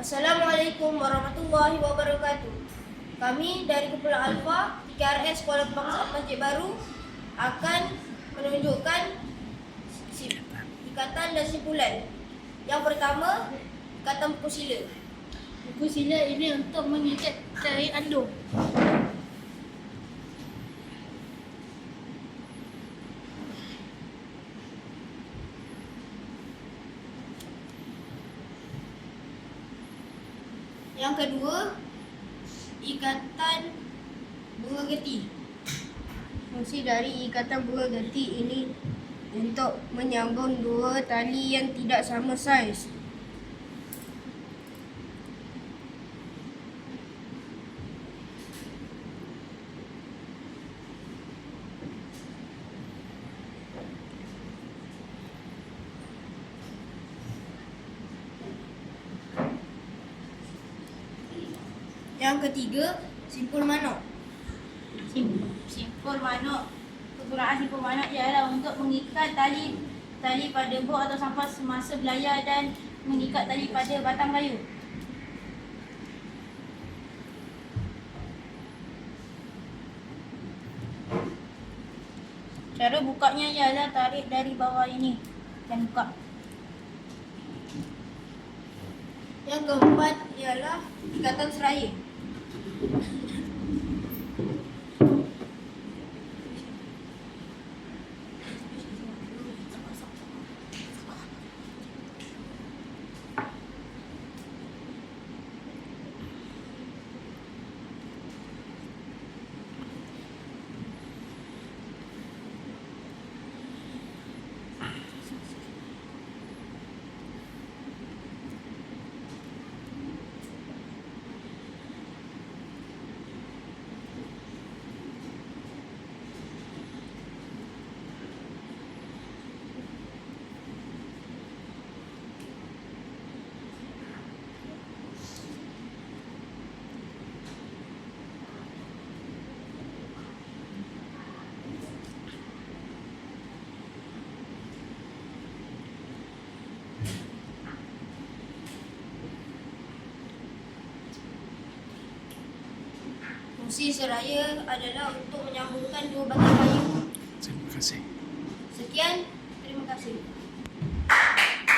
Assalamualaikum warahmatullahi wabarakatuh. Kami dari Kumpulan Alfa TKRS Sekolah Kebangsaan Masjid Baru akan menunjukkan ikatan dan simpulan. Yang pertama, ikatan buku sila. Buku sila ini untuk mengikat tali andung. Yang kedua, ikatan bunga geti. Fungsi dari ikatan bunga geti ini untuk menyambung dua tali yang tidak sama saiz. Yang ketiga, simpul manuk. Simpul manuk. Kegunaan simpul manuk ialah untuk mengikat tali pada bok atau sampas semasa belayar dan mengikat tali pada batang kayu. Cara bukanya ialah tarik dari bawah ini dan buka. Yang keempat ialah ikatan seraya. Fungsi seraya adalah untuk menyambungkan dua batang kayu. Terima kasih. Sekian, terima kasih.